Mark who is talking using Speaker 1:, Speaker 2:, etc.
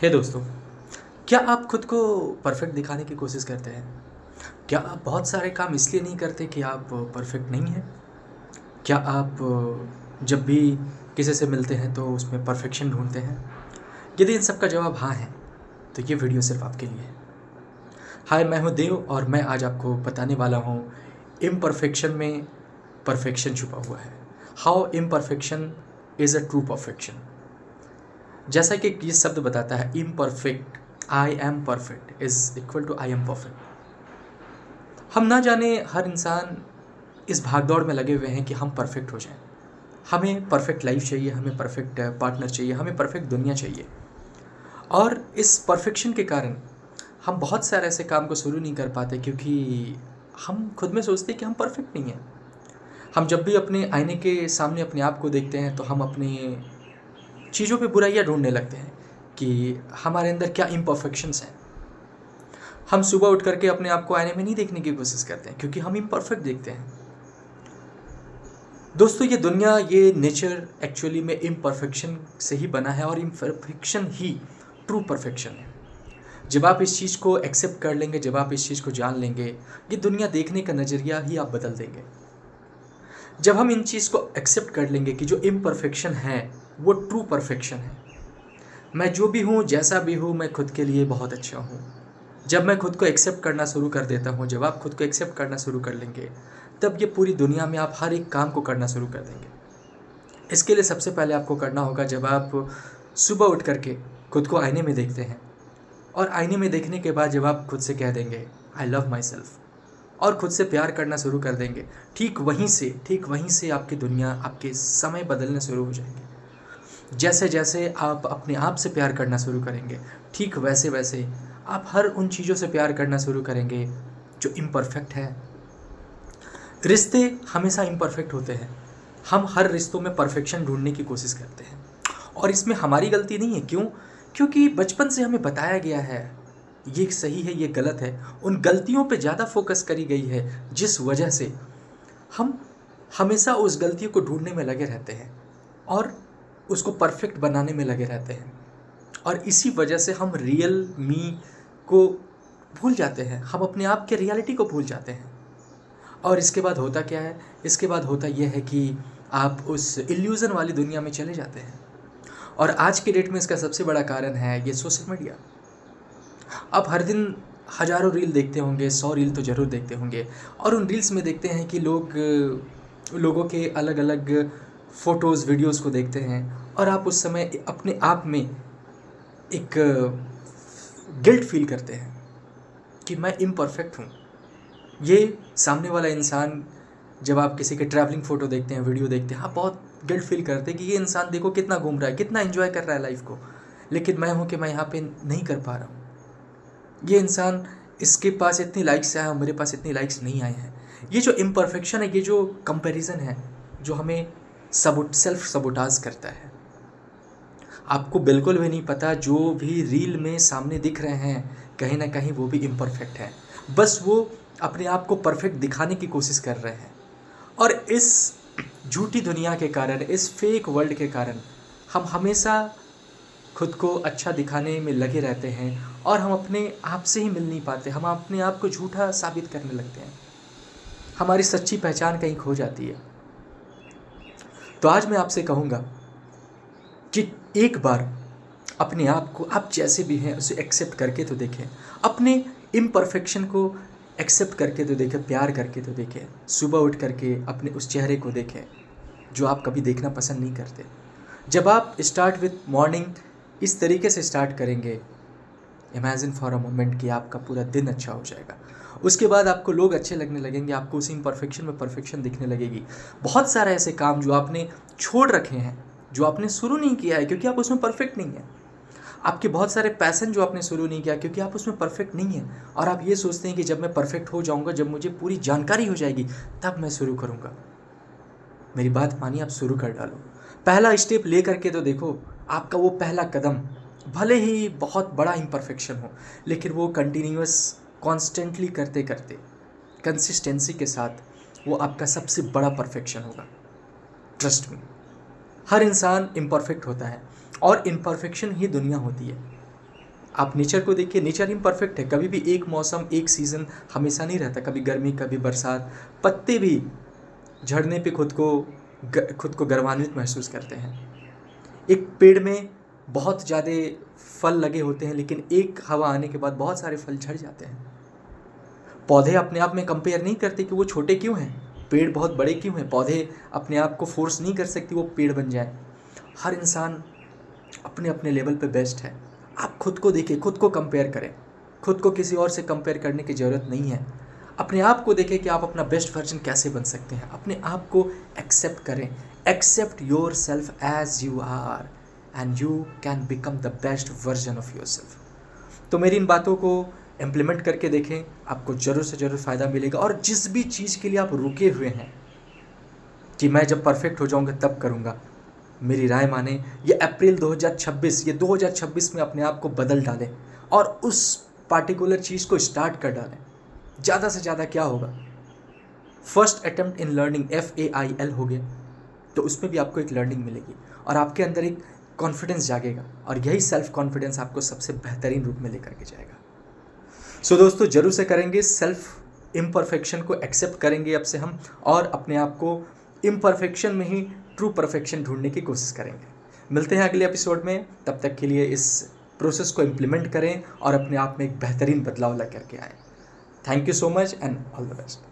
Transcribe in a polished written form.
Speaker 1: हे दोस्तों, क्या आप खुद को परफेक्ट दिखाने की कोशिश करते हैं? क्या आप बहुत सारे काम इसलिए नहीं करते कि आप परफेक्ट नहीं हैं? क्या आप जब भी किसी से मिलते हैं तो उसमें परफेक्शन ढूँढते हैं? यदि इन सब का जवाब हाँ है, तो ये वीडियो सिर्फ़ आपके लिए है। हाय, मैं हूँ देव और मैं आज आपको बताने वाला हूँ इम्परफेक्शन में परफेक्शन छुपा हुआ है। How imperfection is a true perfection. जैसा कि ये शब्द बताता है imperfect, I am perfect is equal to I am perfect. हम ना जाने हर इंसान इस भागदौड़ में लगे हुए हैं कि हम परफेक्ट हो जाएं। हमें परफेक्ट लाइफ चाहिए, हमें परफेक्ट पार्टनर चाहिए, हमें परफेक्ट दुनिया चाहिए। और इस परफेक्शन के कारण हम बहुत सारे ऐसे काम को शुरू नहीं कर पाते क्योंकि हम खुद में सोचते हैं कि हम परफेक्ट नहीं हैं। हम जब भी अपने आईने के सामने अपने आप को देखते हैं तो हम अपने चीज़ों पे बुराइयाँ ढूँढने लगते हैं कि हमारे अंदर क्या इम्परफेक्शंस हैं। हम सुबह उठ करके अपने आप को आईने में नहीं देखने की कोशिश करते हैं क्योंकि हम इम्परफेक्ट देखते हैं। दोस्तों, ये दुनिया, ये नेचर एक्चुअली में इम्परफेक्शन से ही बना है और इम्परफेक्शन ही ट्रू परफेक्शन है। जब आप इस चीज़ को एक्सेप्ट कर लेंगे, जब आप इस चीज़ को जान लेंगे, ये दुनिया देखने का नज़रिया ही आप बदल देंगे। जब हम इन चीज़ को एक्सेप्ट कर लेंगे कि जो इम्परफेक्शन है वो ट्रू परफेक्शन है। मैं जो भी हूँ, जैसा भी हूँ, मैं खुद के लिए बहुत अच्छा हूँ। जब मैं खुद को एक्सेप्ट करना शुरू कर देता हूँ, जब आप खुद को एक्सेप्ट करना शुरू कर लेंगे, तब ये पूरी दुनिया में आप हर एक काम को करना शुरू कर देंगे। इसके लिए सबसे पहले आपको करना होगा, जब आप सुबह उठ करके खुद को आईने में देखते हैं और आईने में देखने के बाद जब आप खुद से कह देंगे आई लव माई सेल्फ और खुद से प्यार करना शुरू कर देंगे, ठीक वहीं से आपकी दुनिया, आपके समय बदलने शुरू हो जाएंगे। जैसे जैसे आप अपने आप से प्यार करना शुरू करेंगे, ठीक वैसे वैसे आप हर उन चीज़ों से प्यार करना शुरू करेंगे जो इम्परफेक्ट है। रिश्ते हमेशा इम्परफेक्ट होते हैं। हम हर रिश्तों में परफेक्शन ढूंढने की कोशिश करते हैं और इसमें हमारी गलती नहीं है। क्यों? क्योंकि बचपन से हमें बताया गया है ये सही है, ये गलत है। उन गलतियों पे ज़्यादा फोकस करी गई है जिस वजह से हम हमेशा उस गलतियों को ढूंढने में लगे रहते हैं और उसको परफेक्ट बनाने में लगे रहते हैं। और इसी वजह से हम रियल मी को भूल जाते हैं, हम अपने आप के रियलिटी को भूल जाते हैं। और इसके बाद होता क्या है? इसके बाद होता यह है कि आप उस इल्यूज़न वाली दुनिया में चले जाते हैं। और आज के डेट में इसका सबसे बड़ा कारण है ये सोशल मीडिया। आप हर दिन हज़ारों रील देखते होंगे, 100 रील तो ज़रूर देखते होंगे और उन रील्स में देखते हैं कि लोगों के अलग-अलग फ़ोटोज़, वीडियोज़ को देखते हैं और आप उस समय अपने आप में एक गिल्ट फ़ील करते हैं कि मैं इम्परफेक्ट हूँ। ये सामने वाला इंसान, जब आप किसी के ट्रैवलिंग फ़ोटो देखते हैं, वीडियो देखते हैं, आप बहुत गिल्ट फ़ील करते हैं कि ये इंसान देखो कितना घूम रहा है, कितना एन्जॉय कर रहा है लाइफ़ को, लेकिन मैं हूँ कि मैं यहाँ पे नहीं कर पा रहा हूँ। ये इंसान, इसके पास इतनी लाइक्स आए और मेरे पास इतनी लाइक्स नहीं आए हैं। ये जो इम्परफेक्शन है, ये जो कंपैरिज़न है, जो हमें सेल्फ सबोटाज करता है। आपको बिल्कुल भी नहीं पता जो भी रील में सामने दिख रहे हैं, कहीं न कहीं वो भी इम्परफेक्ट हैं। बस वो अपने आप को परफेक्ट दिखाने की कोशिश कर रहे हैं। और इस झूठी दुनिया के कारण, इस फेक वर्ल्ड के कारण हम हमेशा खुद को अच्छा दिखाने में लगे रहते हैं और हम अपने आप से ही मिल नहीं पाते। हम अपने आप को झूठा साबित करने लगते हैं। हमारी सच्ची पहचान कहीं खो जाती है। तो आज मैं आपसे कहूँगा कि एक बार अपने आप को, आप जैसे भी हैं, उसे एक्सेप्ट करके तो देखें। अपने इम्परफेक्शन को एक्सेप्ट करके तो देखें, प्यार करके तो देखें। सुबह उठ करके अपने उस चेहरे को देखें जो आप कभी देखना पसंद नहीं करते। जब आप स्टार्ट विथ मॉर्निंग इस तरीके से स्टार्ट करेंगे, इमेजिन फॉर अ मोमेंट कि आपका पूरा दिन अच्छा हो जाएगा। उसके बाद आपको लोग अच्छे लगने लगेंगे, आपको उसी इम्परफेक्शन में परफेक्शन दिखने लगेगी। बहुत सारे ऐसे काम जो आपने छोड़ रखे हैं, जो आपने शुरू नहीं किया है क्योंकि आप उसमें परफेक्ट नहीं हैं। आपके बहुत सारे पैशन जो आपने शुरू नहीं किया क्योंकि आप उसमें परफेक्ट नहीं हैं और आप ये सोचते हैं कि जब मैं परफेक्ट हो जाऊंगा, जब मुझे पूरी जानकारी हो जाएगी, तब मैं शुरू करूंगा। मेरी बात मानिए, आप शुरू कर डालो। पहला स्टेप ले करके तो देखो। आपका वो पहला कदम भले ही बहुत बड़ा इम्परफेक्शन हो, लेकिन वो कंटिन्यूअस, कॉन्स्टेंटली करते करते, कंसिस्टेंसी के साथ, वो आपका सबसे बड़ा परफेक्शन होगा। Trust me. हर इंसान इम्परफेक्ट होता है और इम्परफेक्शन ही दुनिया होती है। आप नेचर को देखिए, नेचर इम्परफेक्ट है। कभी भी एक मौसम, एक सीज़न हमेशा नहीं रहता। कभी गर्मी, कभी बरसात। पत्ते भी झड़ने पे खुद को गर्वान्वित महसूस करते हैं। एक पेड़ में बहुत ज़्यादा फल लगे होते हैं, लेकिन एक हवा आने के बाद बहुत सारे फल झड़ जाते हैं। पौधे अपने आप में कंपेयर नहीं करते कि वो छोटे क्यों हैं, पेड़ बहुत बड़े क्यों हैं। पौधे अपने आप को फोर्स नहीं कर सकती वो पेड़ बन जाए। हर इंसान अपने अपने लेवल पे बेस्ट है। आप खुद को देखिए, खुद को कंपेयर करें। खुद को किसी और से कंपेयर करने की ज़रूरत नहीं है। अपने आप को देखें कि आप अपना बेस्ट वर्जन कैसे बन सकते हैं। अपने आप को एक्सेप्ट करें। Accept yourself as you are and you can become the best version of yourself. तो मेरी इन बातों को इम्प्लीमेंट करके देखें, आपको ज़रूर से ज़रूर फ़ायदा मिलेगा। और जिस भी चीज़ के लिए आप रुके हुए हैं कि मैं जब परफेक्ट हो जाऊंगा तब करूंगा, मेरी राय माने, ये अप्रैल 2026, ये 2026 में अपने आप को बदल डालें और उस पार्टिकुलर चीज़ को स्टार्ट कर डालें। ज़्यादा से ज़्यादा क्या होगा, first attempt in learning FAIL हो गया, तो उसमें भी आपको एक लर्निंग मिलेगी और आपके अंदर एक कॉन्फिडेंस जागेगा और यही सेल्फ कॉन्फिडेंस आपको सबसे बेहतरीन रूप में लेकर के जाएगा। सो दोस्तों, जरूर से करेंगे, सेल्फ इम्परफेक्शन को एक्सेप्ट करेंगे अब से हम, और अपने आप को इम्परफेक्शन में ही ट्रू परफेक्शन ढूंढने की कोशिश करेंगे। मिलते हैं अगले एपिसोड में। तब तक के लिए इस प्रोसेस को इम्प्लीमेंट करें और अपने आप में एक बेहतरीन बदलाव ला करके आएँ। Thank you so much and all the best.